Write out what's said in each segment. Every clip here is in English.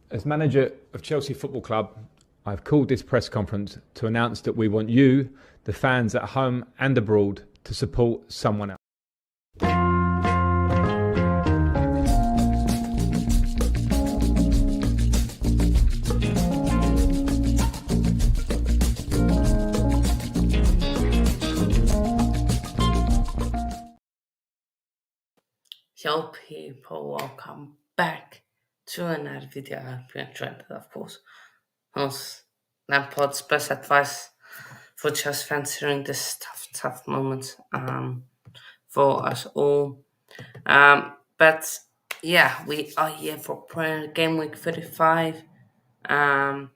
As manager of Chelsea Football Club, I've called this press conference to announce that we want you, the fans at home and abroad, to support someone else. Yo people, welcome back to another video. I've been trying to, of course, host Lampard's best advice for Chelsea fans during this tough moment for us all. But yeah, we are here for Gameweek 35. And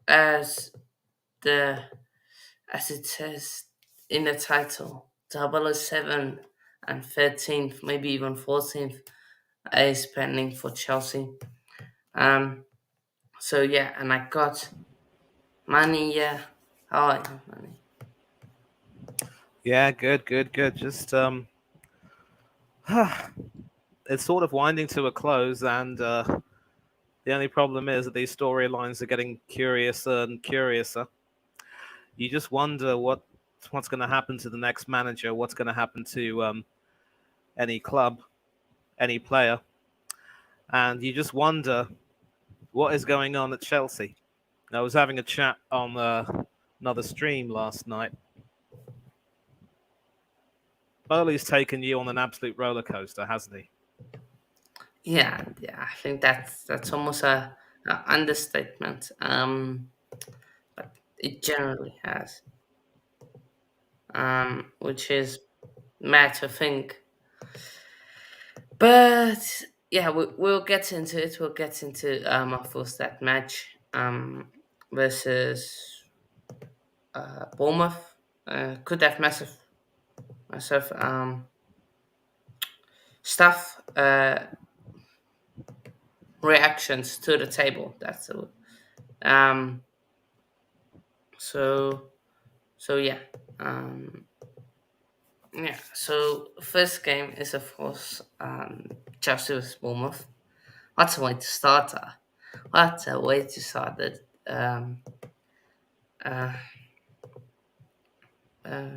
as the as it says in the title, 007 and 13th, maybe even 14th, is pending for Chelsea. So yeah, and I got Manny. Yeah, how are you, Manny? Yeah, good. Just it's sort of winding to a close, and the only problem is that these storylines are getting curiouser and curiouser. You just wonder what's going to happen to the next manager, what's going to happen to any club, any player, and you just wonder what is going on at Chelsea. I was having a chat on another stream last night. Ollie's taken you on an absolute roller coaster, hasn't he? Yeah. I think that's almost a understatement. But it generally has. Which is mad to think. But yeah, we'll get into it. We'll get into of course that match versus Bournemouth. Could have massive stuff reactions to the table. That's all. Um. So yeah. Yeah. So first game is of course Chelsea vs Bournemouth. What a way to start! What a way to start it. Uh,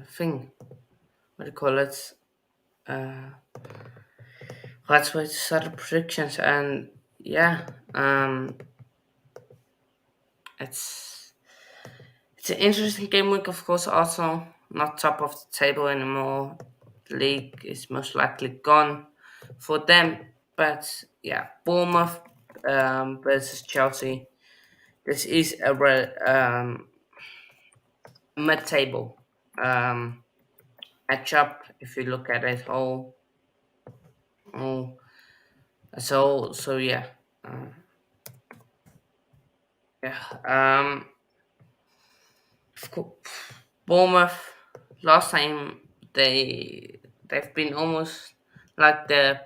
thing. What do you call it? That's why to start the predictions, and yeah, it's it's an interesting game week. Of course, also not top of the table anymore. The league is most likely gone for them. But yeah, Bournemouth versus Chelsea. This is a mid-table matchup. If you look at it all so yeah. Uh, Yeah. Of course, Bournemouth. Last time they've been almost like the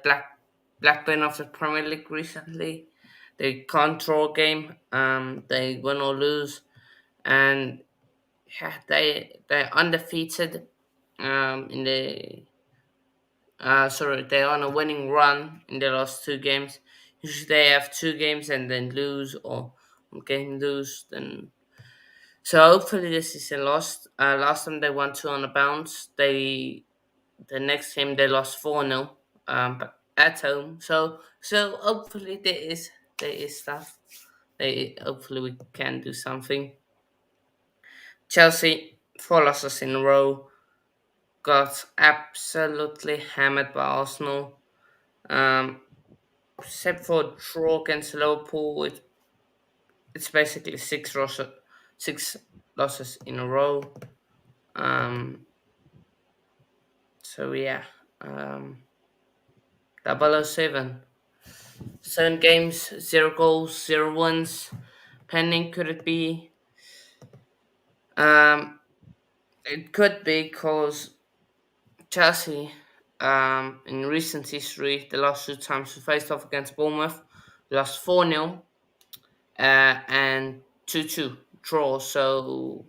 Blackburn of the Premier League recently. They can't draw a game. They win or lose, and yeah, they're undefeated. In the sorry, they're on a winning run in the last two games. Usually they have two games and then lose, or game lose, then. So hopefully this is a loss. Last time they won two on a bounce. The next game they lost 4-0, but at home. So hopefully there is stuff. They hopefully we can do something. Chelsea 4 losses in a row. Got absolutely hammered by Arsenal. Except for draw against Liverpool, it's basically six losses in a row. So yeah, 007. 7 games, 0 goals, 0 wins. Pending could it be? It could be because Chelsea, in recent history, the last two times we faced off against Bournemouth, we lost 4-0 and 2-2 draw. So,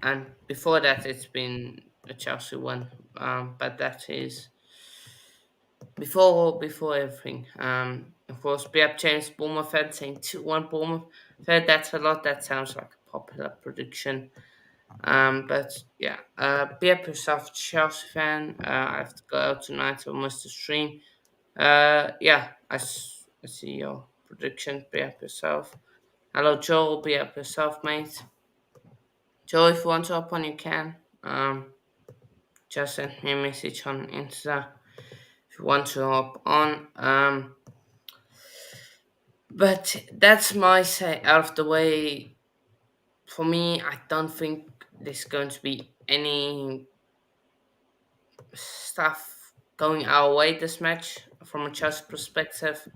and before that, it's been a Chelsea one. But that is before everything. Of course, Beab James Bournemouth fan saying 2-1 Bournemouth. That's a lot. That sounds like a popular prediction. But yeah, be up yourself, Chelsea fan. I have to go out tonight to miss the stream. Yeah, I see your prediction. Be up yourself. Hello, Joel. Be up yourself, mate. Joel, if you want to hop on, you can. Just send me a message on Insta if you want to hop on. But that's my say out of the way. For me, I don't think there's going to be any stuff going our way this match from a Chelsea perspective.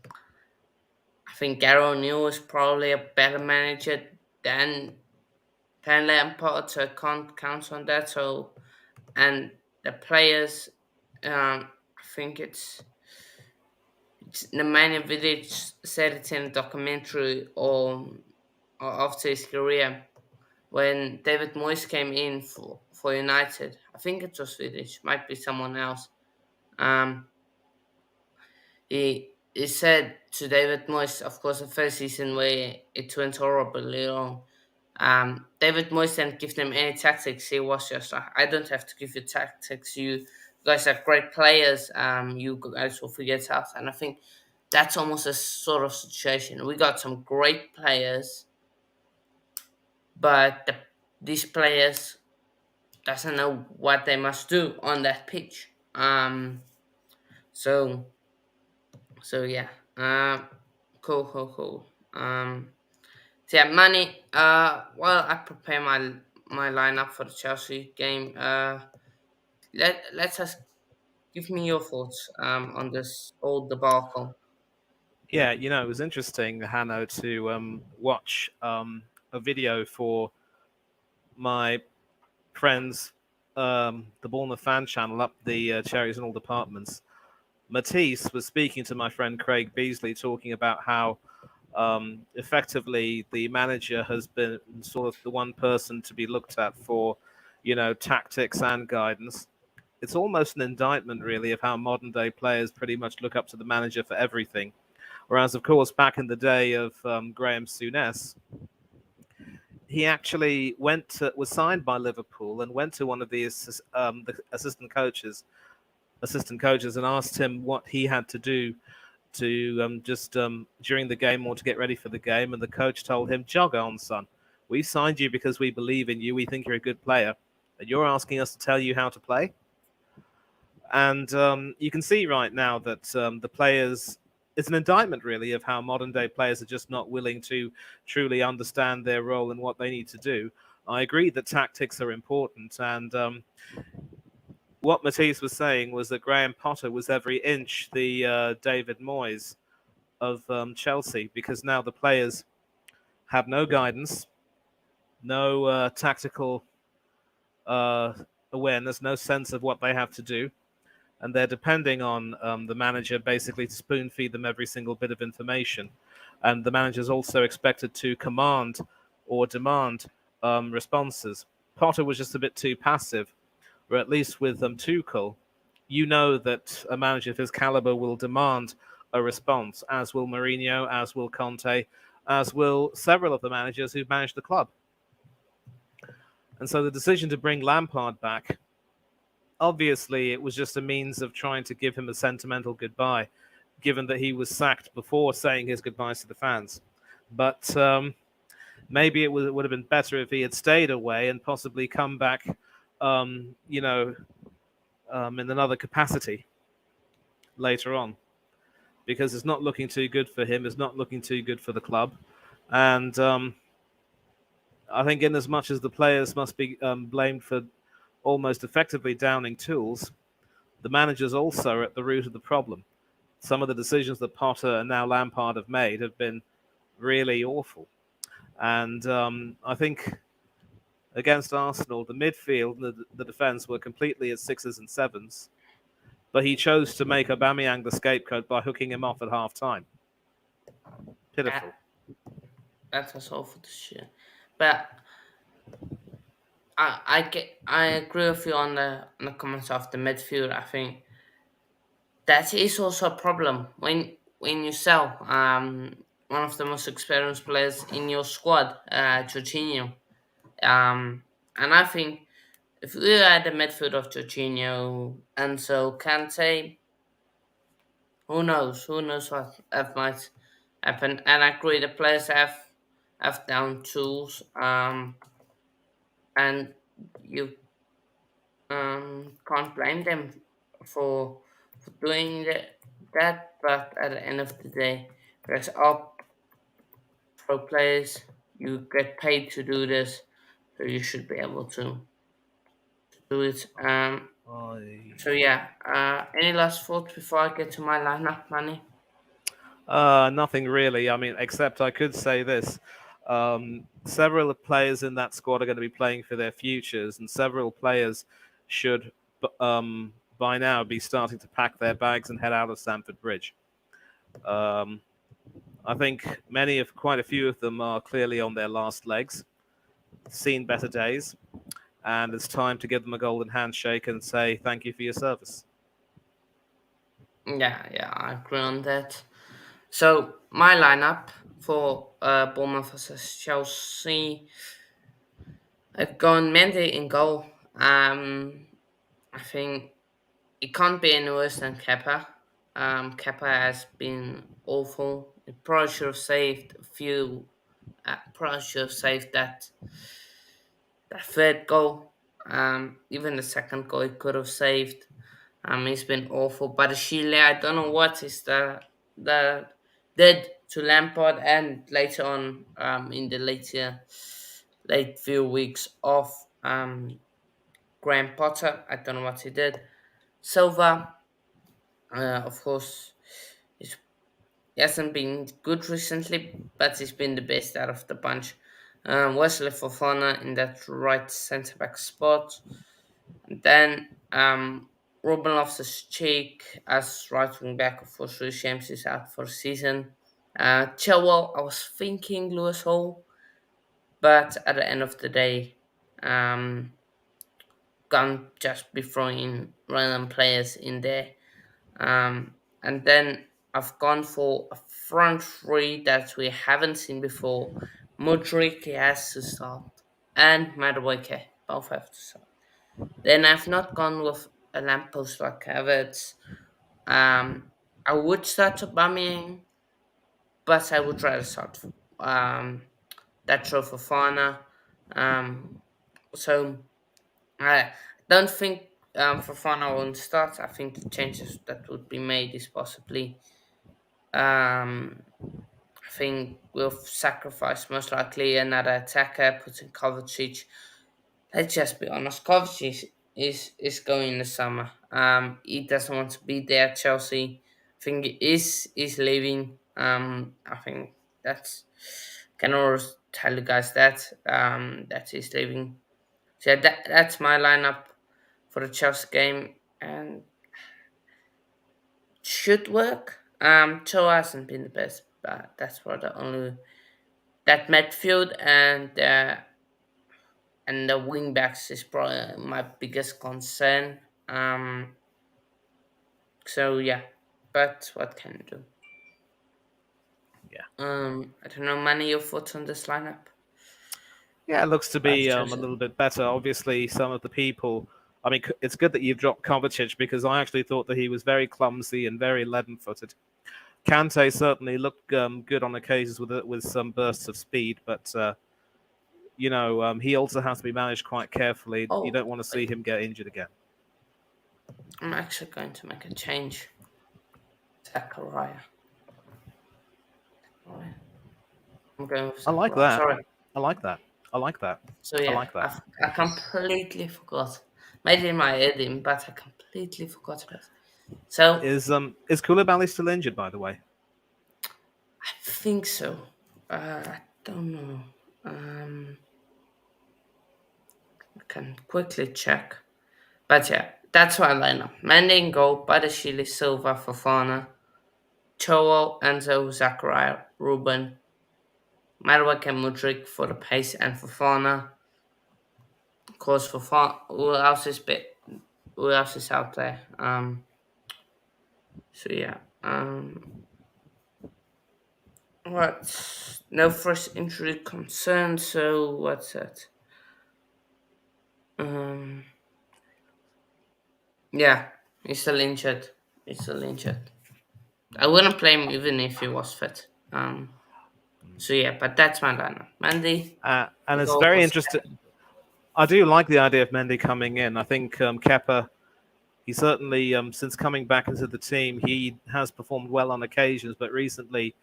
I think Gary O'Neill is probably a better manager than Lampard, so I can't count on that. So, and the players, I think it's Nemanja Vidic said it in a documentary or after his career when David Moyes came in for United. I think it was Vidic, might be someone else. Um, he said to David Moyes, of course, the first season where it went horribly wrong. David Moyes didn't give them any tactics. He was just like, I don't have to give you tactics. You guys are great players. You guys will figure it out. And I think that's almost a sort of situation. We got some great players, but these players doesn't know what they must do on that pitch. So yeah. Cool. So yeah, money. Well, I prepare my lineup for the Chelsea game. Let's just give me your thoughts on this old debacle. Yeah, it was interesting, Hanno, to watch a video for my friends, the Bournemouth fan channel, up the cherries and all departments. Matisse was speaking to my friend Craig Beasley, talking about how effectively the manager has been sort of the one person to be looked at for, tactics and guidance. It's almost an indictment, really, of how modern day players pretty much look up to the manager for everything. Whereas, of course, back in the day of Graham Souness, he actually was signed by Liverpool and went to one of the assistant coaches and asked him what he had to do to during the game or to get ready for the game. And the coach told him, jog on, son. We signed you because we believe in you. We think you're a good player. And you're asking us to tell you how to play? And you can see right now that the players, it's an indictment, really, of how modern day players are just not willing to truly understand their role and what they need to do. I agree that tactics are important. And what Matisse was saying was that Graham Potter was every inch the David Moyes of Chelsea, because now the players have no guidance, no tactical awareness, no sense of what they have to do. And they're depending on the manager basically to spoon feed them every single bit of information. And the manager's also expected to command or demand responses. Potter was just a bit too passive, or at least with Tuchel, you know that a manager of his caliber will demand a response, as will Mourinho, as will Conte, as will several of the managers who've managed the club. And so the decision to bring Lampard back, obviously it was just a means of trying to give him a sentimental goodbye, given that he was sacked before saying his goodbyes to the fans. But maybe it would have been better if he had stayed away and possibly come back in another capacity later on, because it's not looking too good for him. It's not looking too good for the club. And I think in as much as the players must be blamed for almost effectively downing tools, the managers also are at the root of the problem. Some of the decisions that Potter and now Lampard have made have been really awful. And I think against Arsenal, the midfield and the defence were completely at sixes and sevens. But he chose to make Aubameyang the scapegoat by hooking him off at half-time. Pitiful. That was awful to shit. But I agree with you on the comments of the midfield. I think that is also a problem when when you sell one of the most experienced players in your squad, Jorginho. And I think if we had the midfield of Jorginho and so Kante, who knows? Who knows what might happen? And I agree, the players have down tools, and you can't blame them for doing that. But at the end of the day, there's all pro players. You get paid to do this, so you should be able to do it. So yeah. Any last thoughts before I get to my lineup, Manny? Nothing really. I mean, except I could say this. Several players in that squad are going to be playing for their futures, and several players should, by now, be starting to pack their bags and head out of Stamford Bridge. I think quite a few of them are clearly on their last legs, seen better days, and it's time to give them a golden handshake and say thank you for your service. Yeah, I agree on that. So my lineup for Bournemouth versus Chelsea, I've gone Mendy in goal. I think it can't be any worse than Kepa. Kepa has been awful. It probably should have saved a few. Probably should have saved that third goal. Even the second goal, it could have saved. He's been awful. But Chile, I don't know what is the did to Lampard, and later on, in the late few weeks of Graham Potter, I don't know what he did. Silva, of course, he's, he hasn't been good recently, but he's been the best out of the bunch. Wesley Fofana in that right centre back spot. And then Ruben Loftus-Cheek as right wing back. Of course, Reece James is out for the season. Chilwell, I was thinking Lewis Hall, but at the end of the day, can't just be throwing random players in there. And then I've gone for a front three that we haven't seen before. Mudryk has to start, and Madueke both have to start. Then I've not gone with a lamppost like Havertz. I would start Aubameyang, but I would rather start that Fofana. Um, so I don't think Fofana won't start. I think the changes that would be made is possibly. I think we'll sacrifice most likely another attacker, putting Kovacic. Let's just be honest, Kovacic is going in the summer. He doesn't want to be there at Chelsea. I think he is leaving. I think that's can always tell you guys that he's leaving. So yeah, that's my lineup for the Chelsea game, and should work. Cho hasn't been the best, but that's for the only that midfield and the wing backs is probably my biggest concern. So yeah, but what can you do? Yeah. I don't know. Many your thoughts on this lineup? Yeah, it looks to I've be a chosen. little bit better. Obviously, some of the people. I mean, it's good that you've dropped Kovacic because I actually thought that he was very clumsy and very leaden-footed. Kante certainly looked good on occasions with some bursts of speed, but he also has to be managed quite carefully. You Oh, don't want to see wait, him get injured again. I'm actually going to make a change. Zachariah. Alright. I'm going with I like Zachariah. that. Sorry. I like that. I like that. So I yeah, like that. I completely forgot. Made it in my editing, but I completely forgot about it. So Is Koulibaly still injured, by the way? I think so. I don't know. I can quickly check. But yeah, that's my lineup. Mendy in goal, Badashili, Silva, Fofana, Chowo, Enzo, Zachariah, Ruben, Marwak and Mudrik for the pace, and Fofana. Of course, Fofana. Who else is out there? So yeah. What? No fresh injury concern. So what's that? Um. Yeah, he's still injured. He's still injured. I wouldn't play him even if he was fit. So yeah, but that's my lineup. Mendy, And the it's goal very was interesting. I do like the idea of Mendy coming in. I think Kepa, he certainly, since coming back into the team, he has performed well on occasions, but recently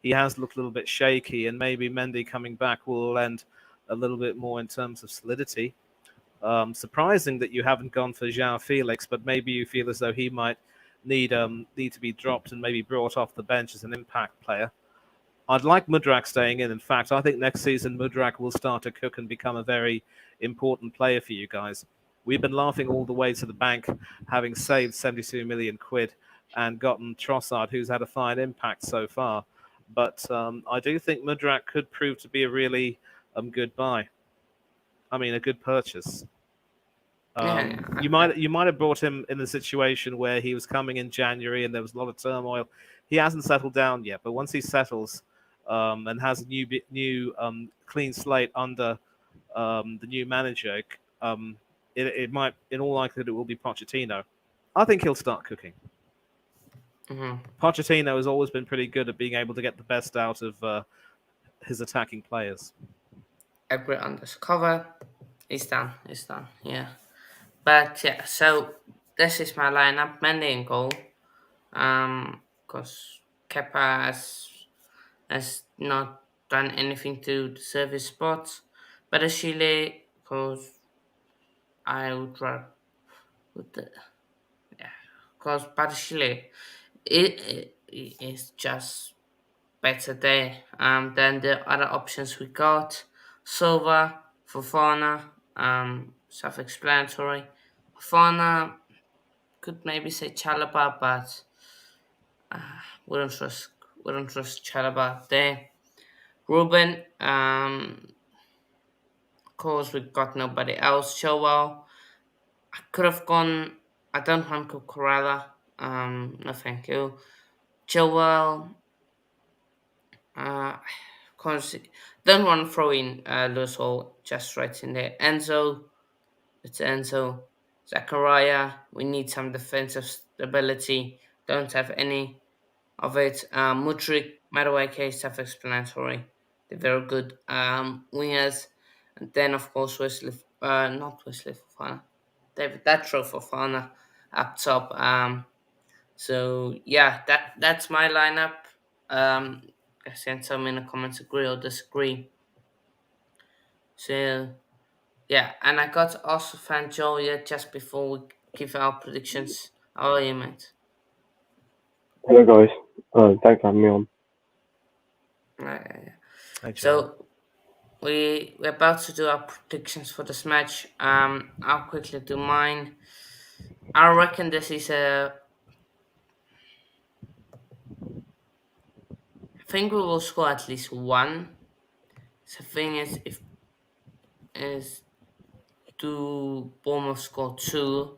he has looked a little bit shaky, and maybe Mendy coming back will lend a little bit more in terms of solidity. Surprising that you haven't gone for João Felix, but maybe you feel as though he might need to be dropped and maybe brought off the bench as an impact player. I'd like Mudrak staying in. In fact, I think next season Mudrak will start to cook and become a very important player for you guys. We've been laughing all the way to the bank, having saved 72 million quid and gotten Trossard, who's had a fine impact so far. But I do think Mudrak could prove to be a really good buy. I mean, a good purchase. yeah. You might have brought him in a situation where he was coming in January and there was a lot of turmoil. He hasn't settled down yet, but once he settles and has a new clean slate under the new manager, it might, in all likelihood, it will be Pochettino. I think he'll start cooking. Pochettino has always been pretty good at being able to get the best out of his attacking players. Agree on this cover. It's done. It's done. Yeah. But yeah, so this is my lineup. Mendy in goal. Because Kepa has not done anything to deserve his spot. But Chile, because I would rather put the because Chile it is just better there than the other options we got. Silva, Fofana, self-explanatory. Fofana could maybe say Chalaba, but wouldn't trust Chalaba there. Ruben, of course we got nobody else. Chilwell, I could have gone. I don't want Cucurella. No, thank you. Chilwell. Cause don't want to throw in Lewis Hall just right in there. Enzo, it's Enzo. Zachariah, we need some defensive stability. Don't have any of it. Mudrik, Madueke, self-explanatory. They're very good wingers. And then, of course, not Wesley Fofana, David Datro Fofana up top. So yeah, that's my lineup. I sent some in the comments agree or disagree. So yeah, and I got also fan Joe yet just before we give our predictions. How are you, mate? Hello guys, thanks for having me on. Yeah. Hey, Joel. So we're about to do our predictions for this match. I'll quickly do mine. I reckon this is a. I think we will score at least one. The thing is, if is do Bournemouth score two?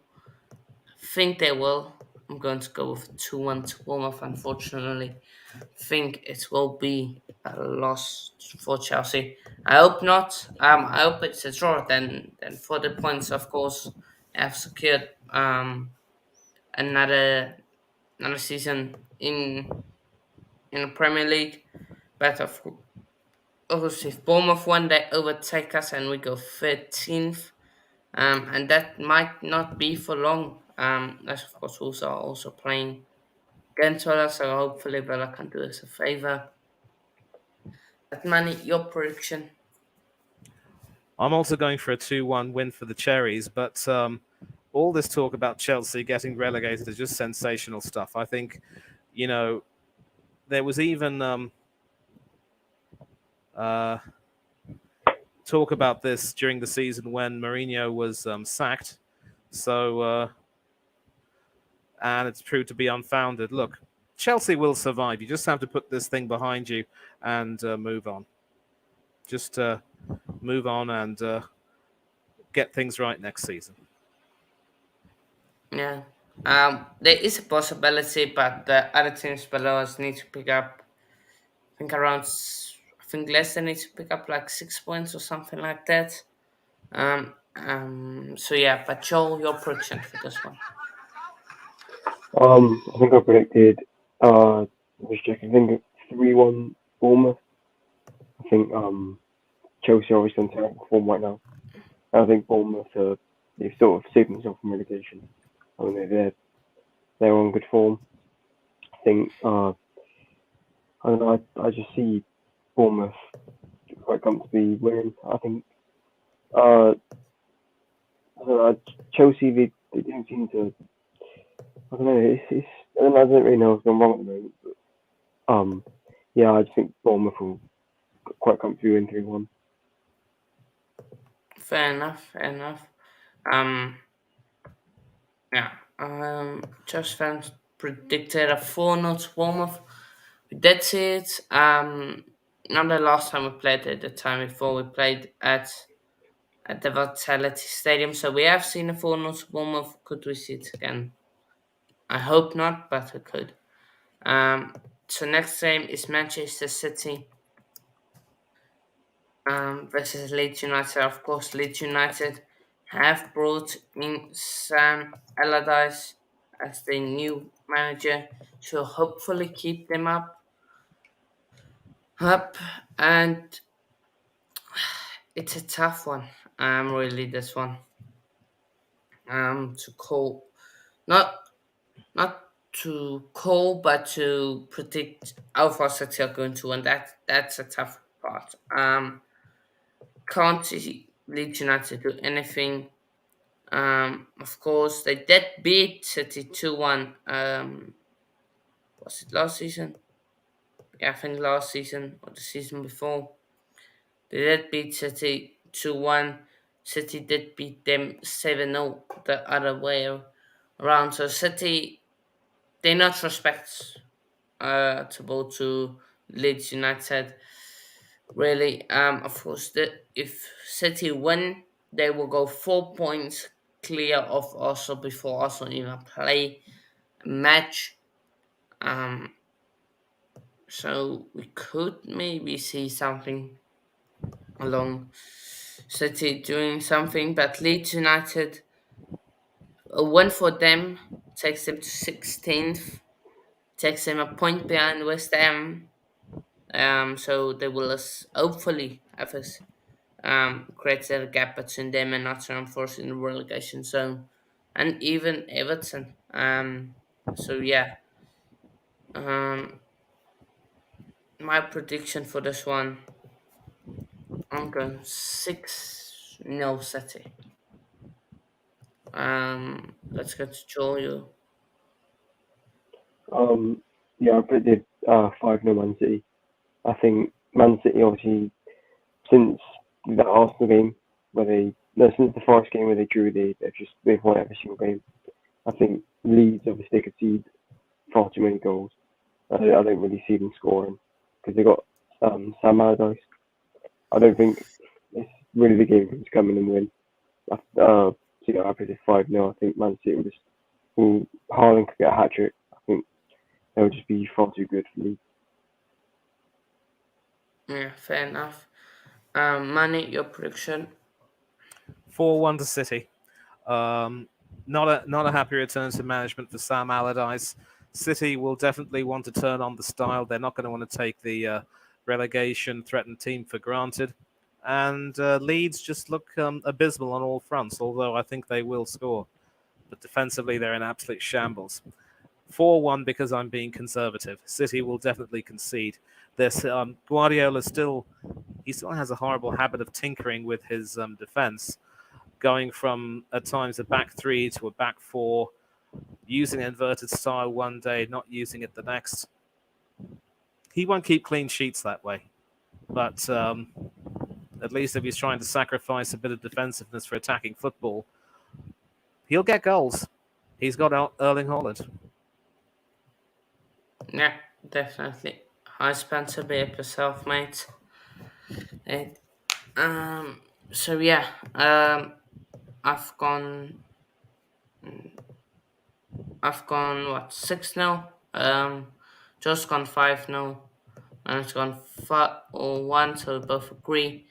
I think they will. I'm going to go with 2-1 to Bournemouth, unfortunately. I think it will be a loss for Chelsea. I hope not. I hope it's a draw. Then for the points, of course, have secured another season in the Premier League. But of course, if Bournemouth one day overtake us and we go 13th, and that might not be for long. As of course, also playing against us, so hopefully Bella can do us a favor. But Manny, your prediction? I'm also going for a 2-1 win for the Cherries, but all this talk about Chelsea getting relegated is just sensational stuff. I think, there was even talk about this during the season when Mourinho was sacked. So, and it's proved to be unfounded. Look, Chelsea will survive. You just have to put this thing behind you and move on. Just move on and get things right next season. Yeah. There is a possibility, but the other teams below us need to pick up think I think Leicester needs to pick up like 6 points or something like that. So yeah, but Joel, your prediction for this one. I think I predicted, just checking, I think 3-1 Bournemouth. I think, Chelsea are obviously on terrible form right now. I think Bournemouth, they've sort of saved themselves from relegation. I mean, they're on good form. I think, I don't know, I just see Bournemouth quite comfortably winning. I think, I don't know, Chelsea, they don't seem to, I don't know, I don't really know what's going wrong at the moment. Um, yeah, I just think Bournemouth will quite comfortably win 3-1. Fair enough. Fair enough. Um, yeah. Just fans predicted a 4-0 to Bournemouth. That's it. Not the last time we played it. The time before we played at the Vitality Stadium. So we have seen a 4-0 to Bournemouth. Could we see it again? I hope not, but we could. So next game is Manchester City versus Leeds United. Of course, Leeds United have brought in Sam Allardyce as their new manager to hopefully keep them up, and it's a tough one. Really, this one. To call, not not to call, but to predict how far City are going to, and that's a tough part. Can't see Leeds United do anything. Of course, they did beat City 2-1. Was it last season? Yeah, I think last season or the season before. They did beat City 2-1. City did beat them 7-0 the other way around. So City, they not respect to go to Leeds United. Really, of course, if City win, they will go 4 points clear of Arsenal before Arsenal even play a match. Um, so we could maybe see something along City doing something, but Leeds United, a win for them takes them to 16th, takes them a point behind West Ham. So they will hopefully have us creates a gap between them and Nottingham Forest in the relegation zone, and even Everton. So yeah, um, my prediction for this one, I'm going 6-0 City. Let's get to Joel. Yeah, I predicted 5-0 Man City. I think Man City obviously since that Arsenal game where they no since the Forest game where they drew, they've won every single game. I think Leeds obviously they concede far too many goals. I don't really see them scoring because they got Sam Allardyce. I don't think it's really the game for them to come in and win. So yeah, I predicted 5-0. I think Man City will Haaland could get a hat trick. I think they'll just be far too good for Leeds. Yeah, fair enough. Manny, your prediction. 4-1 to City. Not a happy return to management for Sam Allardyce. City will definitely want to turn on the style. They're not going to want to take the relegation threatened team for granted. And Leeds just look abysmal on all fronts, although I think they will score. But defensively, they're in absolute shambles. 4-1 because I'm being conservative. City will definitely concede. This Guardiola still has a horrible habit of tinkering with his defense, going from at times a back three to a back four, using inverted style one day, not using it the next. He won't keep clean sheets that way, but at least if he's trying to sacrifice a bit of defensiveness for attacking football, he'll get goals. He's got Erling Haaland. Yeah, definitely. Hi Spencer, be up yourself, mate. Right. So yeah, I've gone, I've gone what 6 now. Just gone 5 now. and it's gone 5-1, so we both agree.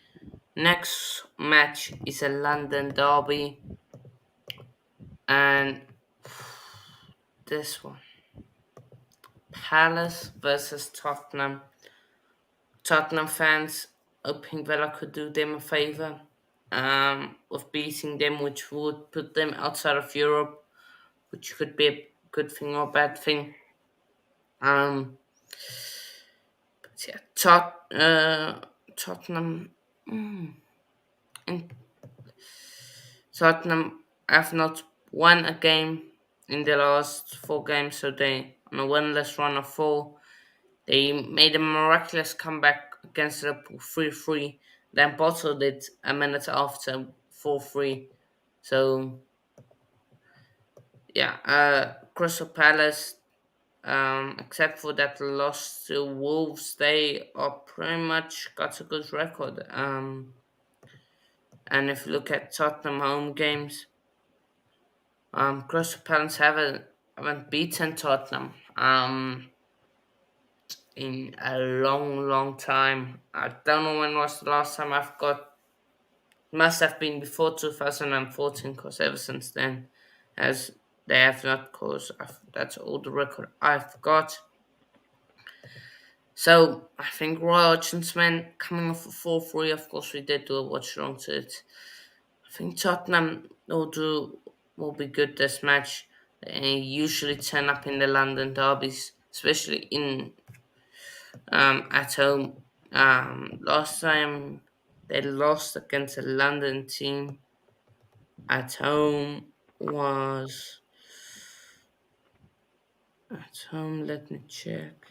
Next match is a London derby, and this one, Palace versus Tottenham. Tottenham fans hoping Villa could do them a favour of beating them, which would put them outside of Europe, which could be a good thing or a bad thing. But yeah, Tottenham. And Tottenham have not won a game in the last 4 games, so they on a winless run of 4. They made a miraculous comeback against Liverpool 3-3, then bottled it a minute after 4-3. So yeah, Crystal Palace, except for that loss to Wolves, they are pretty much got a good record. And if you look at Tottenham home games, Crystal Palace haven't beaten Tottenham in a long time. I don't know when was the last time I've got. Must have been before 2014, because ever since then, as they have not, because that's all the record I've got. So I think Roy Hodgson's coming off a 4-3. Of course, we did do a watch along to it. I think Tottenham will be good this match. They usually turn up in the London derbies, especially in at home. Last time they lost against a London team at home was at home. Let me check.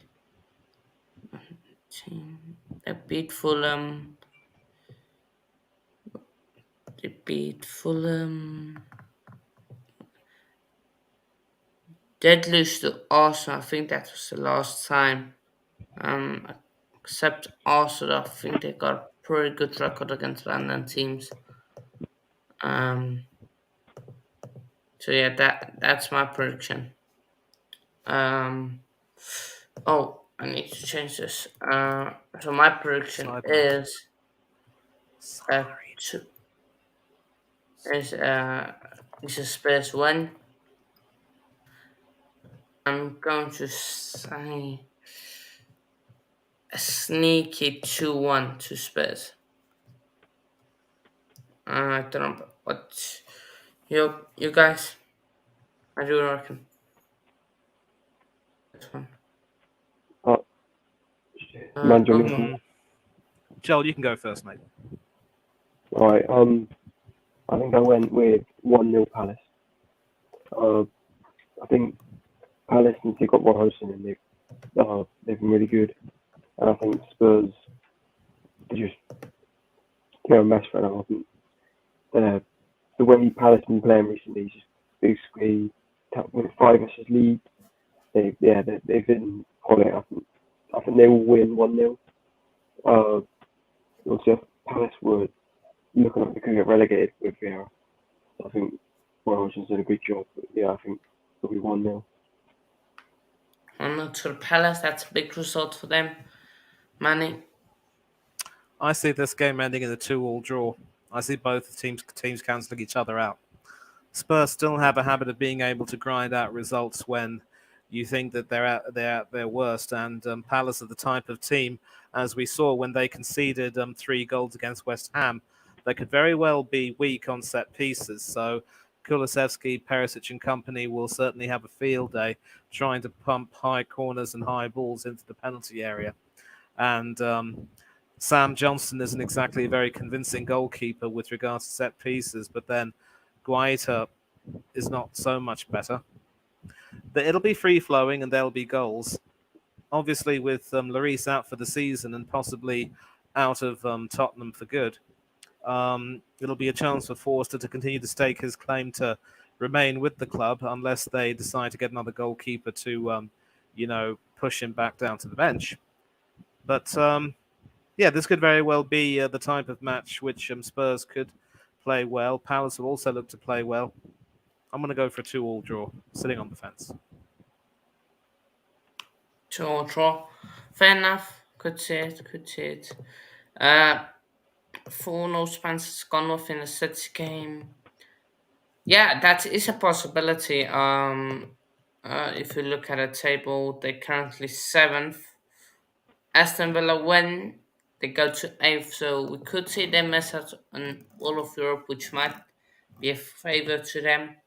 Team they beat Fulham. They beat Fulham. Did lose to Arsenal. I think that was the last time. Except Arsenal, I think they got a pretty good record against London teams. So yeah, that's my prediction. Oh, I need to change this. So my prediction Sideline. is Submarine. is a Spurs win. I'm going to say a sneaky 2-1 to Spurs. I don't know what you guys. I do reckon this one. Man, do you want me to- Mm. Joel, you can go first, mate. All right. I think I went with 1-0 Palace. I think Palace, since they got Roy Hodgson in, they've been really good. And I think Spurs, they just a mess right now. I think the way Palace been playing recently is just basically with 5 versus Leeds. They've been quality. I think they will win 1-0. Also, if Palace were looking like they could get relegated with Vieira, I think Roy Hodgson's done a good job. But yeah, I think it'll be 1-0. I'm not sure Palace. That's a big result for them. Manny. I see this game ending in a 2-2 draw. I see both teams cancelling each other out. Spurs still have a habit of being able to grind out results when you think that they're at their worst, and Palace are the type of team, as we saw when they conceded 3 goals against West Ham, they could very well be weak on set pieces. So Kulusevski, Perisic and company will certainly have a field day trying to pump high corners and high balls into the penalty area. And Sam Johnson isn't exactly a very convincing goalkeeper with regards to set pieces, but then Guaita is not so much better. It'll be free-flowing and there'll be goals. Obviously, with Lloris out for the season and possibly out of Tottenham for good, it'll be a chance for Forster to continue to stake his claim to remain with the club unless they decide to get another goalkeeper to, push him back down to the bench. But, this could very well be the type of match which Spurs could play well. Palace will also look to play well. I'm going to go for a 2-2 draw, sitting on the fence. 2-2 draw. Fair enough. Could see it. Could see it. Uh, for no Spencer's gone off in a City game. Yeah, that is a possibility. If you look at the table, they're currently seventh. Aston Villa win, they go to eighth, so we could see them miss out on all of Europe, which might be a favour to them.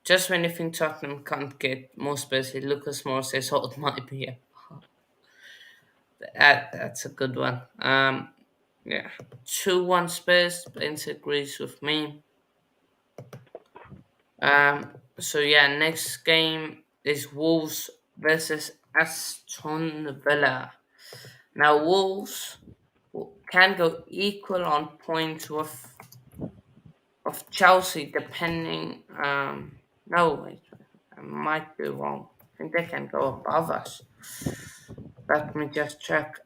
Just when you think Tottenham can't get more Spursy, Lucas Moore says, "Oh, it might be." That's a good one. Yeah, 2-1 Spurs. Vince agrees with me. So yeah, next game is Wolves versus Aston Villa. Now Wolves can go equal on points with of Chelsea, depending. No, wait, I might be wrong. I think they can go above us. Let me just check.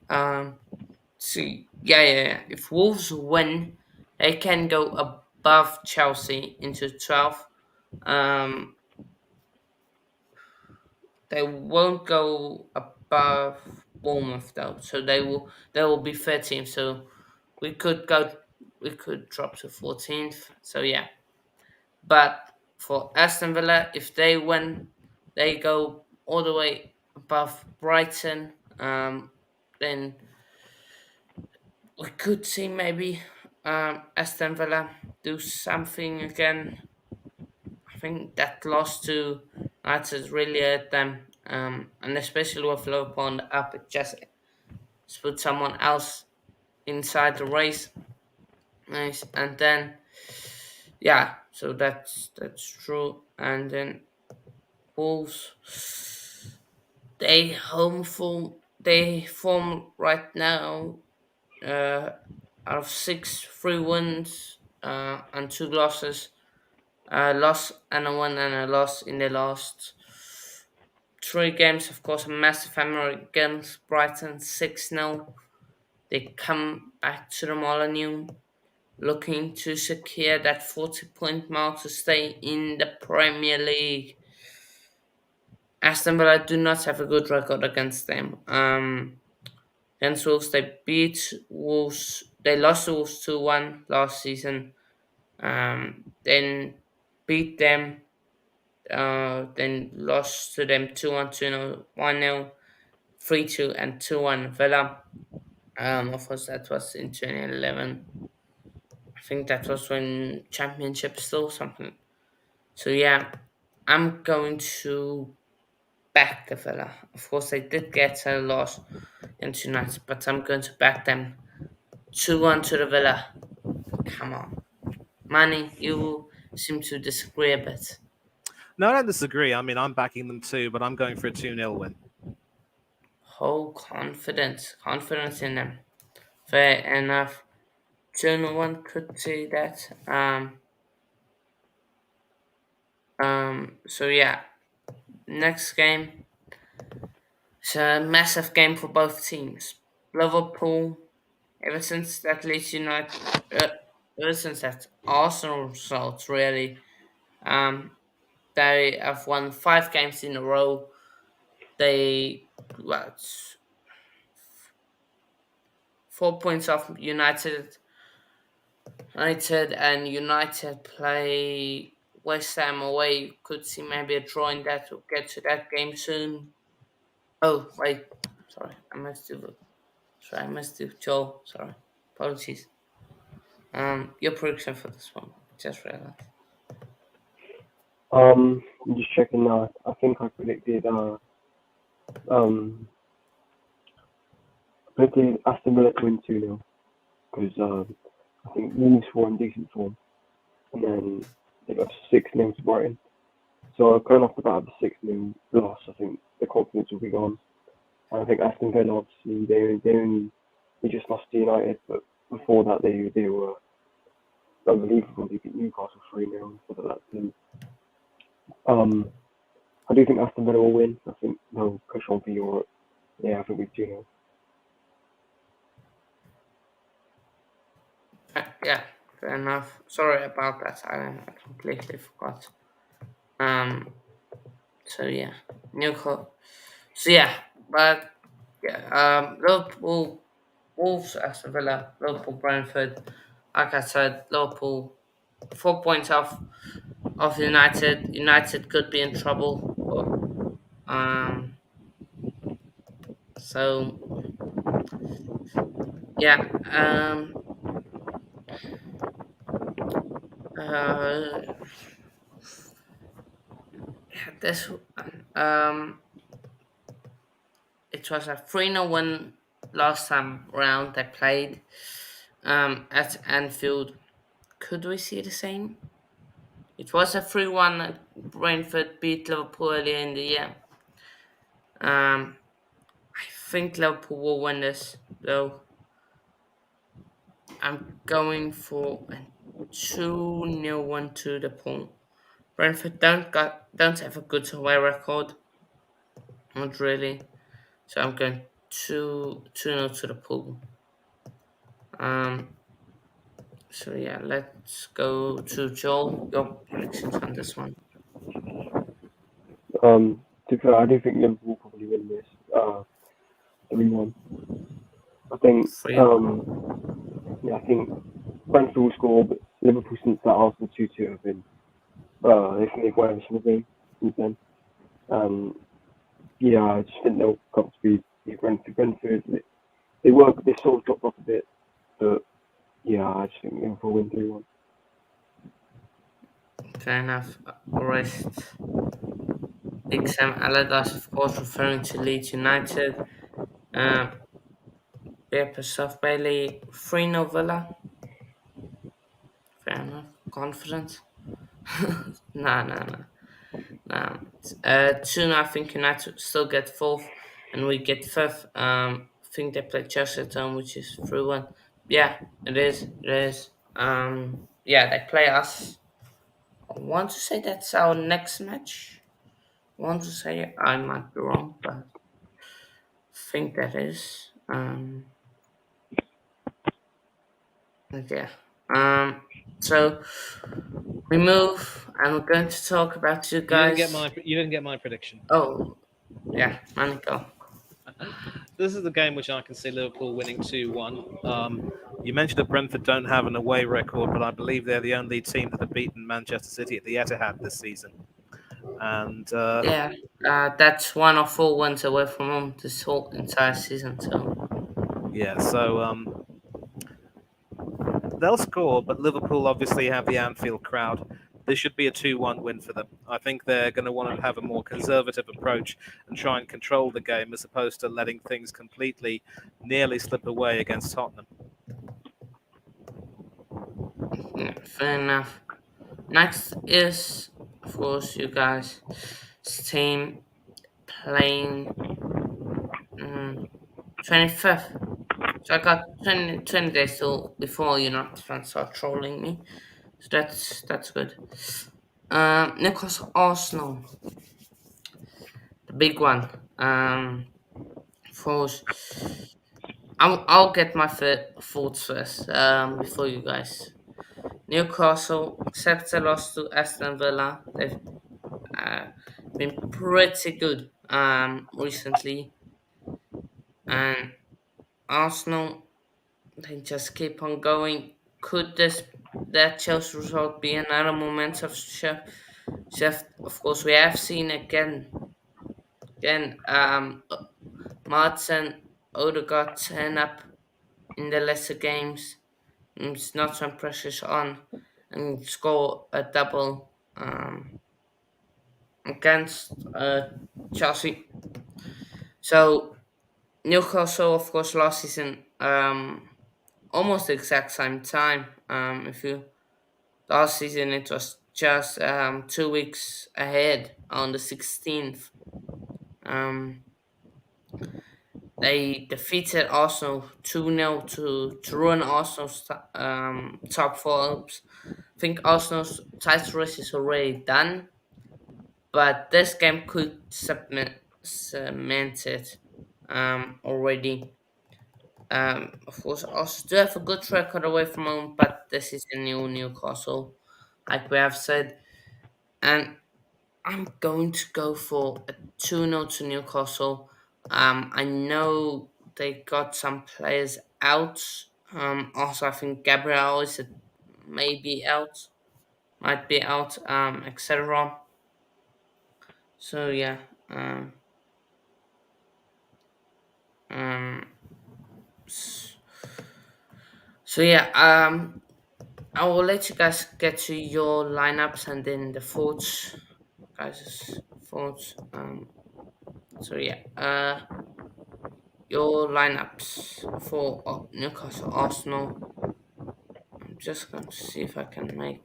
See, yeah. If Wolves win, they can go above Chelsea into 12th. Um, they won't go above Bournemouth though, so they will be 13th. So we could drop to 14th. So yeah, but for Aston Villa, if they win, they go all the way above Brighton. Then we could see maybe Aston Villa do something again. I think that loss to United really hurt them, and especially with Liverpool on the up, it just put someone else inside the race. Nice, and then yeah, so that's true, and then Wolves. They form right now out of 6 3 wins and 2 losses. Loss and a win and a loss in the last 3 games. Of course, a massive hammer against Brighton 6-0. They come back to the Molineux looking to secure that 40-point mark to stay in the Premier League. Aston Villa do not have a good record against them. Against Wolves, they beat Wolves. They lost to Wolves 2-1 last season. Then beat them. Then lost to them 2-1, 2-0, 1-0, 3-2, and 2-1 Villa. Of course, that was in 2011. I think that was when Championship still something. So yeah, I'm going to back the Villa. Of course, they did get a loss against United, but I'm going to back them 2-1 to the Villa. Come on. Manny, you seem to disagree a bit. No, I don't disagree. I mean, I'm backing them too, but I'm going for a 2-0 win. Whole confidence in them. Fair enough. 2-1 could see that. So yeah, next game. It's a massive game for both teams. Liverpool, ever since that Leeds United, ever since that Arsenal results, really, they have won 5 games in a row. They, well, 4 points off United. And United play West Ham away. Could see maybe a draw in that. We'll get to that game soon. Oh wait, sorry, I missed you, Joel. Sorry, apologies. Your prediction for this one? Just realized. I'm just checking now. I think I predicted Aston Villa to win 2-0 because I think Wolves were in decent form, and then they got 6-0 to Brighton. So going off the bat of the 6-0 loss, I think the confidence will be gone. And I think Aston Villa, obviously, they just lost to United, but before that they were unbelievable. They beat Newcastle 3-0 for that too. I do think Aston Villa will win. I think they'll push on for Europe. Yeah, I think we 2-0. Yeah, fair enough. Sorry about that. I completely forgot. So yeah, Newcastle. So yeah, but Yeah, Liverpool, Wolves, Aston Villa, Liverpool, Brentford. Like I said, Liverpool 4 points off of United. United could be in trouble. But, so yeah, uh, this it was a 3-0 win last time round they played at Anfield. Could we see the same? It was a 3-1. Brentford beat Liverpool earlier in the year. I think Liverpool will win this, though. I'm going for a 2-0 one to the pool. Brentford don't have a good away record, not really. So I'm going 2-0 to the pool. So yeah, let's go to Joel. Your predictions on this one. To be fair, I do think Liverpool probably win this. 3-1. I think, 3. yeah, I think Brentford will score, but Liverpool since that Arsenal 2-2 have been, they've won every single game since then. Yeah, I just think they'll come to be Brentford. Brentford, they sort of dropped off a bit, but yeah, I just think Liverpool win 3-1. Fair enough. Rest. Big Sam Allardyce, of course, referring to Leeds United. Uh, Bear Soft Bailey, 3-0 Villa. Fair enough. Confident. No. 2-0, I think United still get fourth, and we get fifth. I think they play Chelsea at home, which is 3-1. Yeah, it is. It is. Yeah, they play us. I want to say that's our next match. I want to say I might be wrong, but I think that is. But yeah. So we move, and we're going to talk about you guys. You didn't get my prediction. Oh, yeah, Manico. This is the game which I can see Liverpool winning 2-1. You mentioned that Brentford don't have an away record, but I believe they're the only team that have beaten Manchester City at the Etihad this season. And Yeah, that's 1 or 4 wins away from home this whole entire season. So yeah, so they'll score, but Liverpool obviously have the Anfield crowd. This should be a 2-1 win for them. I think they're going to want to have a more conservative approach and try and control the game as opposed to letting things completely nearly slip away against Tottenham. yeah, fair enough. Next is, of course, you guys' team playing 25th. So I got 20 days till before United fans start trolling me. So that's good. Newcastle Arsenal, the big one. Of course, I'll get my thoughts first before you guys. Newcastle accepts a loss to Aston Villa. They've uh, been pretty good recently, and Arsenal they just keep on going. Could this that Chelsea result be another momentum shift? Of course, we have seen again. Martin Odegaard turn up in the lesser games. It's not some pressure on and score a double against Chelsea. So Newcastle, of course, last season almost the exact same time. If you last season it was just 2 weeks ahead on the 16th. Um, they defeated Arsenal 2-0 to ruin Arsenal's top four hopes. I think Arsenal's title race is already done, but this game could cement it already. Of course, Arsenal do have a good record away from home, but this is a new Newcastle, like we have said. And I'm going to go for a 2-0 to Newcastle I know they got some players out. Also, I think Gabriel is maybe out, might be out, etc. So yeah, um, s- so yeah, I will let you guys get to your lineups and then the thoughts, guys' thoughts. So yeah, your lineups for Newcastle Arsenal. I'm just going to see if I can make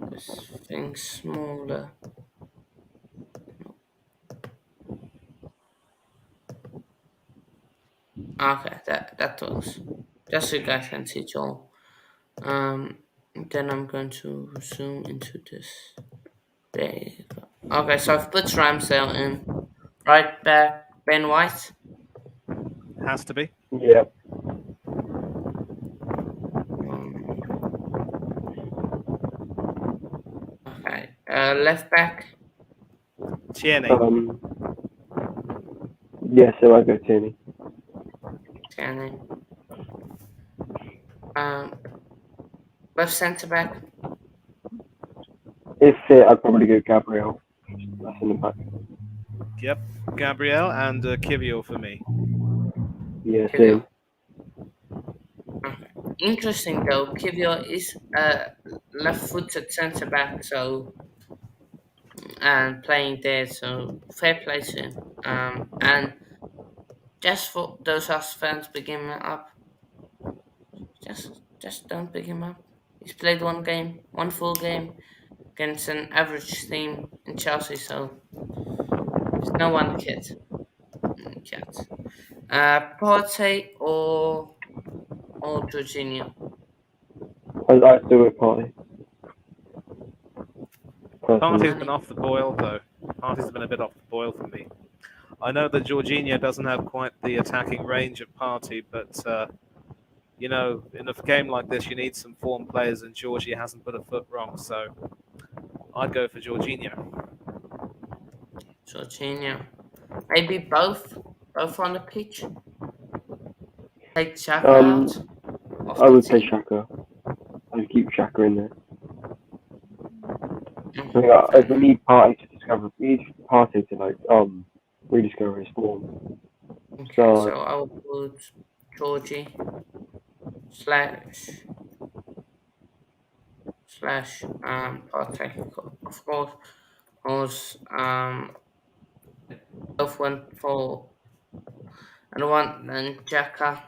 this thing smaller. Okay, that works. Just so you guys can see it all. Then I'm going to zoom into this. There you go. Okay, so I've put Ramsdale in. Right back, Ben White. Has to be. Yeah. Um, okay, left back. Tierney. Yeah, so I go Tierney. Tierney. Left centre back. If fit, I'd probably go Gabriel. That's in the back. Yep. Gabriel and Kivior for me. Yeah, Kivio. same. Okay. Interesting though, Kivio is left-footed centre back, so and playing there, so fair play to him. And just for those us fans picking him up, just don't pick him up. He's played one full game against an average team in Chelsea, so he's no one kid. Cat. Partey or Jorginho. I'd do it Party. Partey's Personally. been off the boil, though. Partey's been a bit off the boil for me. I know that Jorginho doesn't have quite the attacking range of Partey, but, in a game like this, you need some form players, and Georgie hasn't put a foot wrong, so I'd go for Jorginho. Jorginho. Maybe both on the pitch. Take Xhaka out of I the would play team. Shaka. I'd keep Shaka in there. Mm-hmm. If we need Party to discover, we need Party to rediscover his form. Okay, So so I will put Georgie slash Partey, of course, both went for and one and Xhaka.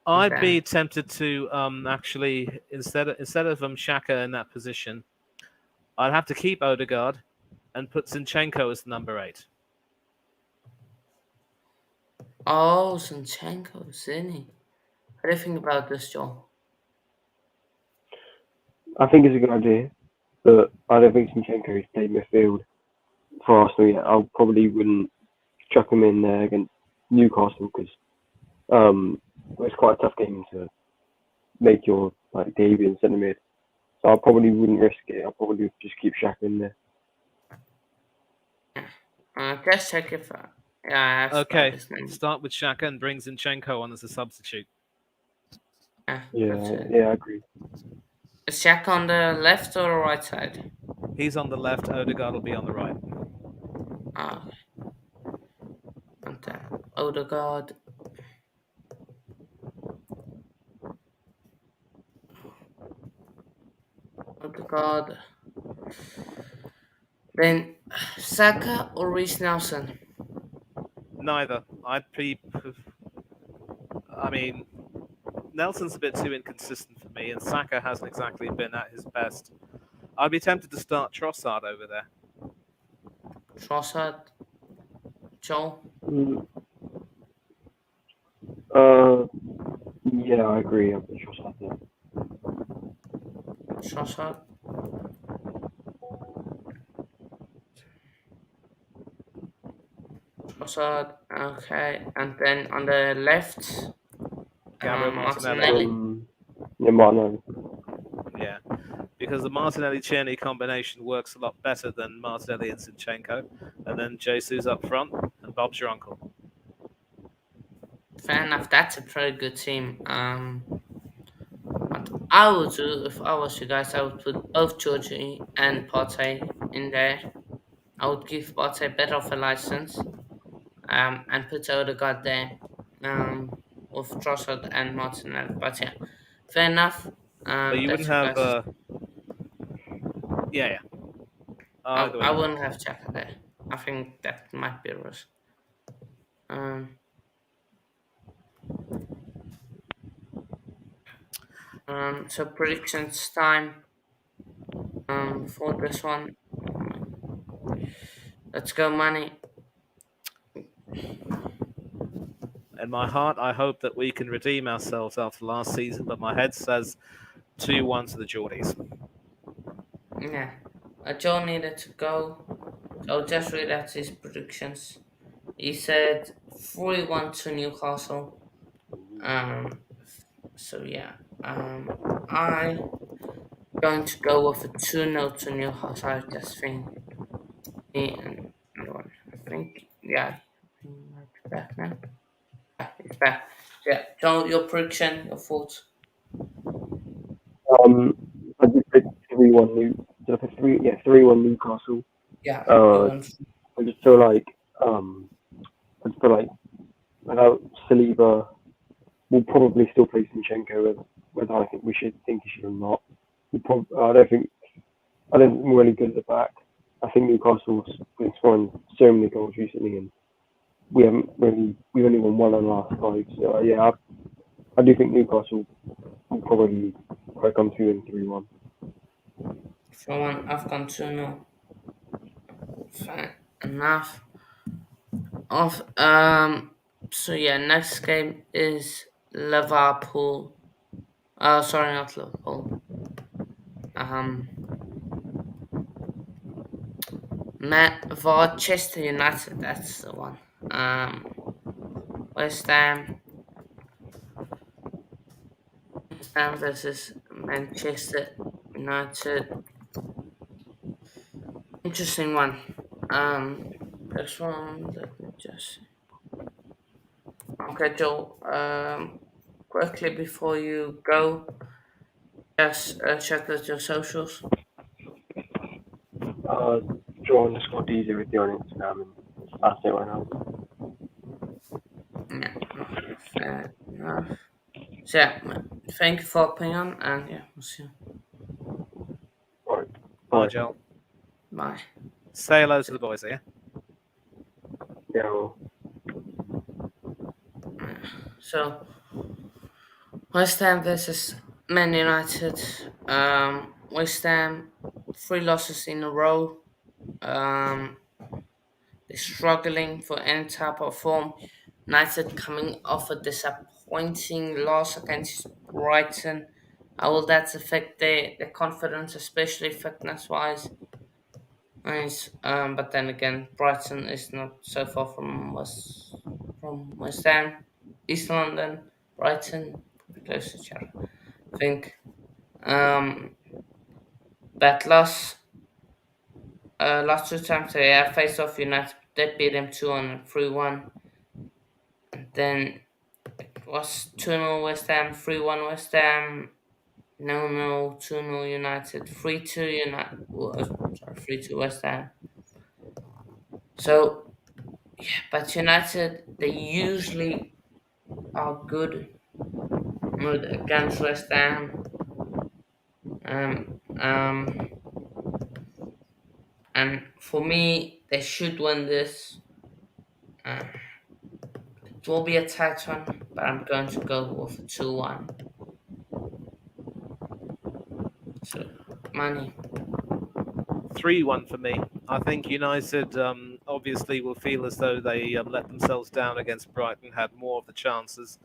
I'd be Then tempted to actually instead of Shaka in that position, I'd have to keep Odegaard and put Zinchenko as the number 8. Zinchenko, Zini. What do you think about this, Joel? I think it's a good idea, but I don't think Zinchenko has played midfield for Arsenal yet. I probably wouldn't chuck him in there against Newcastle because it's quite a tough game to make your debut in centre mid. So I probably wouldn't risk it. I'll probably just keep Shaka in there. Just check if yeah, I have spelled Okay, his name. start with Shaka and bring Zinchenko on as a substitute. Yeah, I agree. Is Xhaka on the left or the right side? He's on the left, Odegaard will be on the right. Okay. And then Odegaard. Then Saka or Reece Nelson? Neither. I mean, Nelson's a bit too inconsistent for me, and Saka hasn't exactly been at his best. I'd be tempted to start Trossard over there. Trossard? Joel? Yeah, I agree. I'm pretty sure something. Trossard? Trossard, okay. And then on the left, Gabriel Martinelli. Martinelli. Yeah, Martinelli. Yeah, because the Martinelli-Tierney combination works a lot better than Martinelli and Zinchenko, and then Jesus up front, and Bob's your uncle. Fair enough. That's a pretty good team. What I would do if I was you guys, I would put both Georgie and Partey in there. I would give Partey a bit of a license, and put Odegaard there, with Trossard and Martinelli. But yeah, fair enough. But you That's wouldn't you have, guys. yeah. I, Either way. I wouldn't have Xhaka there. I think that might be a risk. So predictions time. For this one, let's go money. In my heart, I hope that we can redeem ourselves after last season, but my head says 2-1 to the Geordies. Yeah, Joe needed to go. So I'll just read out his predictions. He said 3-1 to Newcastle. So yeah, I'm going to go with a 2-0 to Newcastle. I just think me and everyone. I think yeah, he might be back now. Yeah, he's back. Yeah, Joe, your prediction, your thoughts. I just picked 3-1 New. 3-1 Newcastle. Yeah, I just feel like without Saliba, we'll probably still play Zinchenko, whether I think he should or not. I don't think we're really good at the back. I think Newcastle's been scoring so many goals recently, and we've only won one in the last 5. So yeah, I do think Newcastle will probably come through in 3-1. For one, I've gone 2-0. Fair enough. So yeah, next game is Liverpool. Sorry, not Liverpool. Manchester United. That's the one. West Ham versus Manchester United. Interesting one. This one. Let me just see. Okay, Joe. Quickly before you go, just check out your socials. Joe_DZ with you on Instagram, and that's it right now. Yeah, fair enough. So yeah, thank you for playing on, and yeah, we'll see you. All right. Bye, Joel. Bye. Say hello to the boys here. Yeah. Well, So West Ham versus Man United. West Ham 3 losses in a row. They're struggling for any type of form. United coming off a disappointing loss against Brighton. How will that affect their confidence, especially fitness wise? But then again, Brighton is not so far from West Ham. East London, Brighton, pretty close to each other. I think. That loss, last 2 times they faced off United, they beat them 2-1 and 3-1. Then it was 2-0 West Ham, 3-1 West Ham, 0-0, 2-0 United, 3-2 United. Sorry, 3-2 West Ham. So, yeah, but United, they usually are good against West Ham. And for me, they should win this. It will be a tight one, but I'm going to go with a 2-1. So, money. 3-1 for me. I think United obviously will feel as though they let themselves down against Brighton, had more of the chances,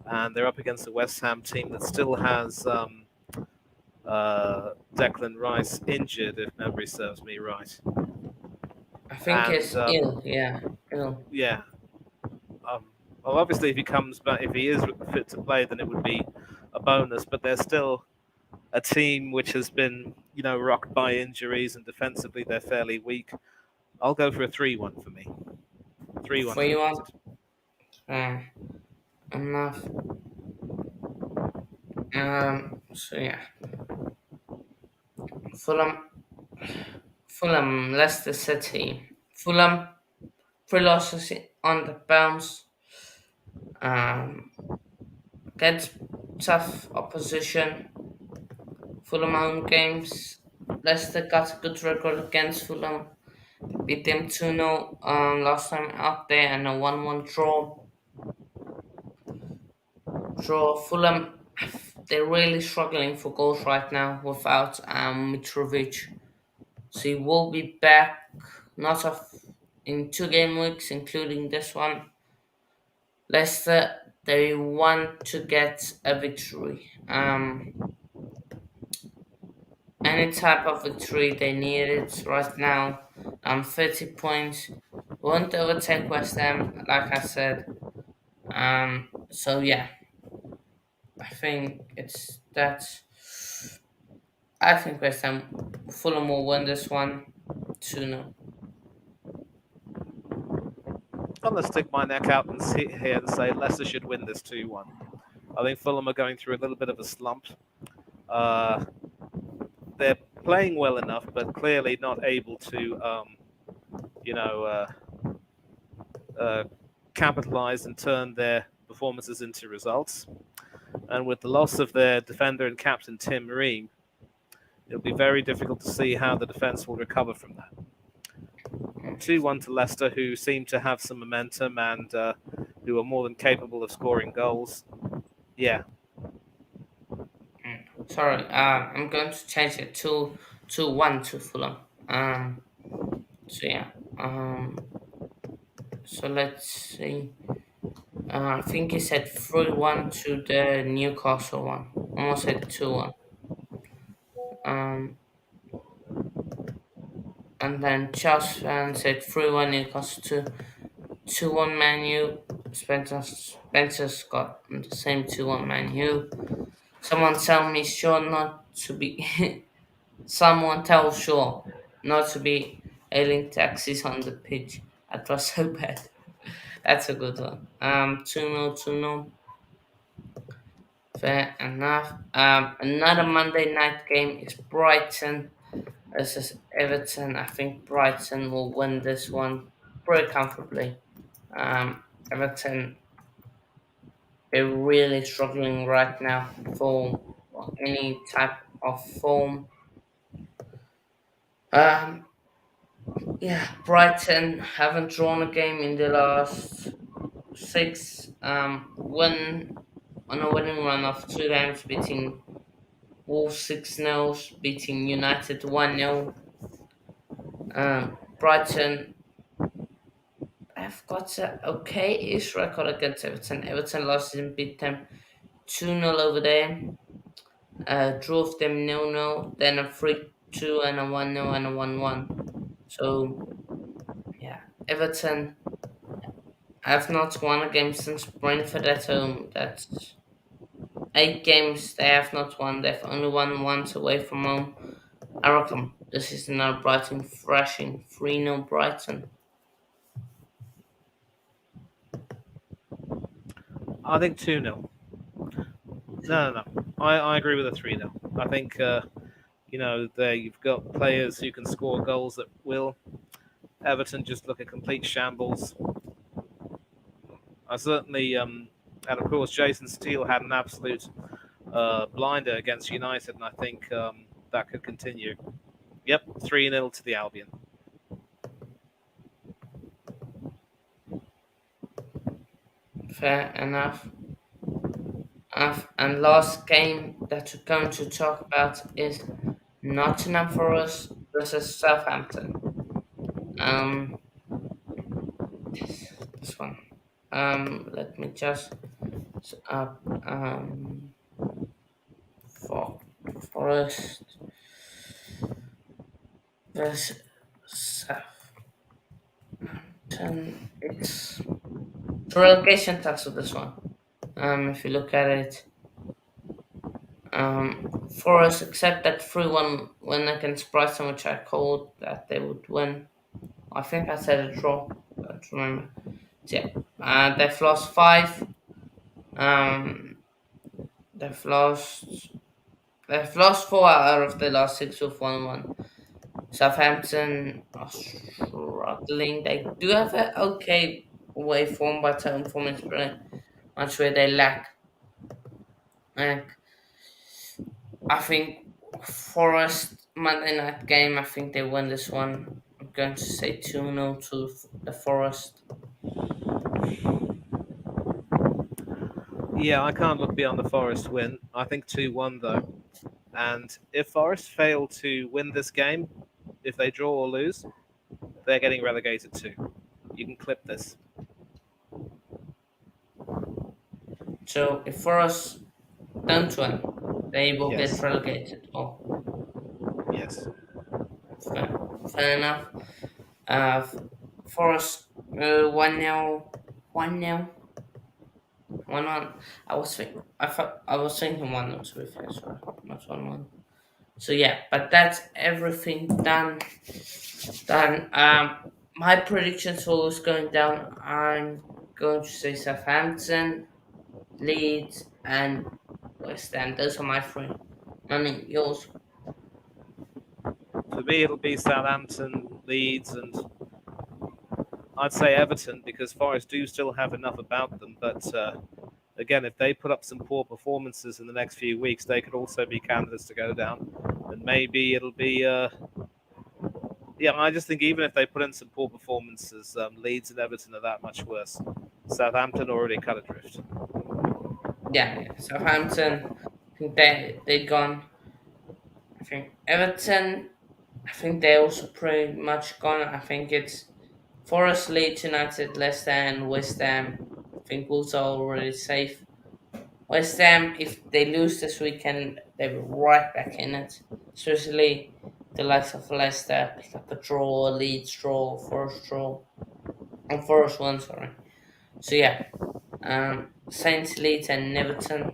and they're up against a West Ham team that still has Declan Rice injured, if memory serves me right. I think he's ill. Yeah, ill. Yeah. Well, obviously, if he comes back, if he is fit to play, then it would be a bonus. But they're still a team which has been rocked by injuries, and defensively they're fairly weak. I'll go for a 3-1 for me. 3-1 for 3-1. United. Enough. So yeah, Fulham, Leicester City. Fulham, 3 losses on the bounce. Gets tough opposition. Fulham home games. Leicester got a good record against Fulham. Beat them 2-0 last time out there, and a 1-1 draw. Fulham, they're really struggling for goals right now without Mitrovic. So he will be back not in 2 game weeks, including this one. Leicester, they want to get a victory. Any type of victory, they need it right now. 30 points. Won't overtake West Ham, like I said. So yeah, I think it's that. I think West Ham, Fulham will win this one 2-0. I'm going to stick my neck out and sit here and say Leicester should win this 2-1. I think Fulham are going through a little bit of a slump. They're playing well enough, but clearly not able to, capitalize and turn their performances into results. And with the loss of their defender and captain Tim Ream, it'll be very difficult to see how the defence will recover from that. 2-1 to Leicester, who seem to have some momentum and who are more than capable of scoring goals. Yeah. Sorry, I'm going to change it to 2-1 to Fulham. So yeah. So let's see. I think he said 3-1 to the Newcastle one. Almost said 2-1. And then Charles fan said 3-1 Newcastle to 2-1 Man U. Spencer's got the same 2-1 Man U. Someone tell Shaw not to be hailing taxis on the pitch. That was so bad. That's a good one. 2-0, 2-0. Fair enough. Another Monday night game is Brighton versus Everton. I think Brighton will win this one pretty comfortably. Everton, they're really struggling right now for any type of form. Yeah, Brighton haven't drawn a game in the last 6. Win on a winning run of 2 games, beating Wolves 6-0, beating United 1-0. Brighton have got an okay-ish record against Everton. Everton lost and beat them 2-0 over there. Drove them 0-0, then a 3-2 and a 1-0 and a 1-1. So, yeah, Everton have not won a game since Brentford at home. That's 8 games they have not won. They've only won once away from home. I reckon this is another Brighton thrashing. 3-0 Brighton. I think 2-0. No. I agree with a 3-0. I think, there you've got players who can score goals at will. Everton just look a complete shambles. I certainly, and of course, Jason Steele had an absolute blinder against United, and I think that could continue. Yep, 3-0 to the Albion. Fair enough. And last game that we're going to talk about is Nottingham Forest versus Southampton. This one. Let me just Forest versus Southampton. It's relegation tax of this one. If you look at it, For us, except that 3-1 win against Brighton, which I called that they would win. I think I said a draw. I don't remember. So, yeah, they've lost 5. Um, they've lost 4 out of the last 6 with 1-1. Southampton are struggling. They do have an okay away form, but home form is pretty much where they lack. And I think Forest Monday night game, I think they win this one. I'm going to say 2-0 to the Forest. Yeah, I can't look beyond the Forest win. I think 2-1 though. And if Forest fail to win this game, if they draw or lose, they're getting relegated too. You can clip this. So if Forest don't win, they will Yes. get relegated. Oh, Yes. fair enough. Forest 1-0, 1-0, 1-1. I was thinking 1-0 to be fair, sorry, not 1-1. So yeah, but that's everything done. My predictions for who's going down. I'm going to say Southampton, Leeds, and West Ham. Those are my 3. Money, yours. For me, it'll be Southampton, Leeds, and I'd say Everton because Forest do still have enough about them. But again, if they put up some poor performances in the next few weeks, they could also be candidates to go down. And maybe it'll be, yeah, I just think even if they put in some poor performances, Leeds and Everton are that much worse. Southampton already cut adrift. Yeah. Southampton, I think they're gone. I think Everton, I think they're also pretty much gone. I think it's Forest, Leeds United, Leicester, and West Ham. I think Wolves are already safe. West Ham, if they lose this weekend, they're right back in it. Especially the likes of Leicester, pick up a draw, Leeds draw, Forest draw, and Forest one, sorry. So yeah, Saints, Leeds, and Everton.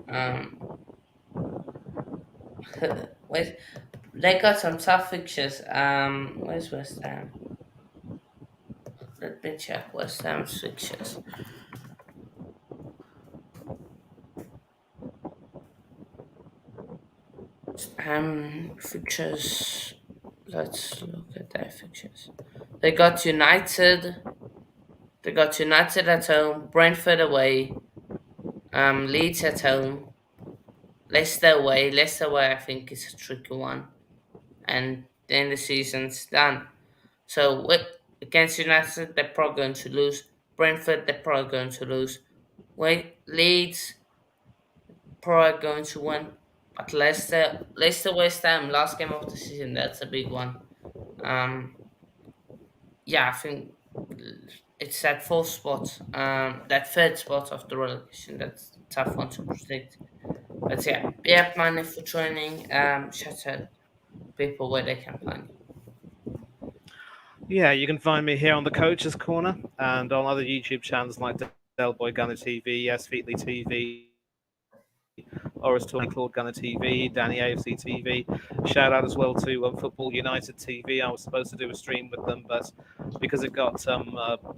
Um, wait, they got some tough fixtures. Where's West Ham? Let me check West Ham's fixtures. Fixtures. Let's look at their fixtures. They got United. They got United at home, Brentford away, Leeds at home, Leicester away. Leicester away, I think, is a tricky one, and then the season's done. So against United, they're probably going to lose. Brentford, they're probably going to lose. Wait, Leeds probably going to win, but Leicester, West Ham, last game of the season, that's a big one. Um, yeah, I think it's that 4th spot, that 3rd spot of the relegation. That's a tough one to predict. But yeah, money for training. Shout out people where they can find you. Yeah, you can find me here on the Coach's Corner and on other YouTube channels like Del Boy Gunner TV, Yes Feetly TV, Oris Tony Claude Gunner TV, Danny AFC TV. Shout out as well to Football United TV. I was supposed to do a stream with them, but because it got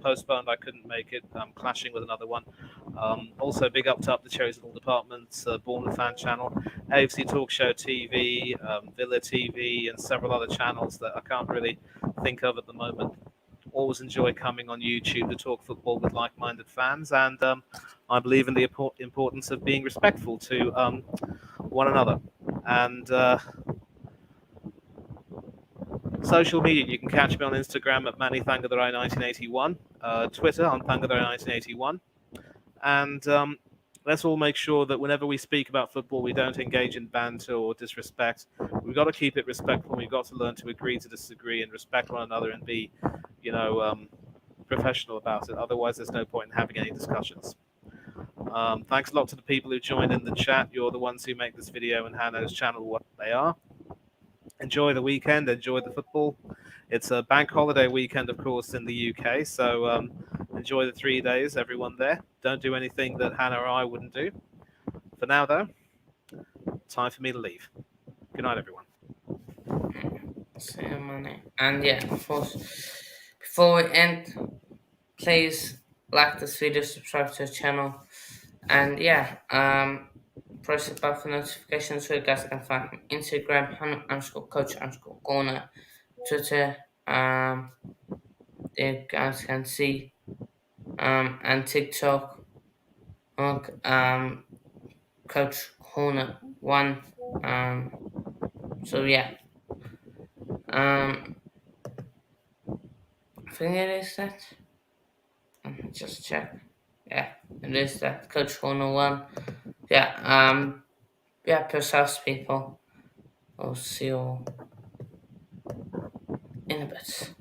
postponed, I couldn't make it. I'm clashing with another one. Also, big up to Up the Chosen All Departments, Bournemouth Fan Channel, AFC Talk Show TV, Villa TV, and several other channels that I can't really think of at the moment. Always enjoy coming on YouTube to talk football with like-minded fans, and I believe in the importance of being respectful to one another. And social media, you can catch me on Instagram at MannyThangatherai1981, Twitter on Thangatherai1981, and let's all make sure that whenever we speak about football, we don't engage in banter or disrespect. We've got to keep it respectful. We've got to learn to agree to disagree and respect one another and be, professional about it. Otherwise, there's no point in having any discussions. Thanks a lot to the people who joined in the chat. You're the ones who make this video and Hanno's channel what they are. Enjoy the weekend. Enjoy the football. It's a bank holiday weekend, of course, in the UK. So enjoy the 3 days, everyone there. Don't do anything that Hannah or I wouldn't do. For now, though, time for me to leave. Good night, everyone. Same money. And yeah, of course, before we end, please like this video, subscribe to the channel, and yeah, press the bell for notifications so you guys can find me Instagram, _coach_corner, Twitter, you guys can see, and TikTok, Coach Corner 1. So yeah, I think it is that. Just check. Yeah, it is that Coach Corner 1. Yeah, yeah, peace out, people. I'll see you all in a bit.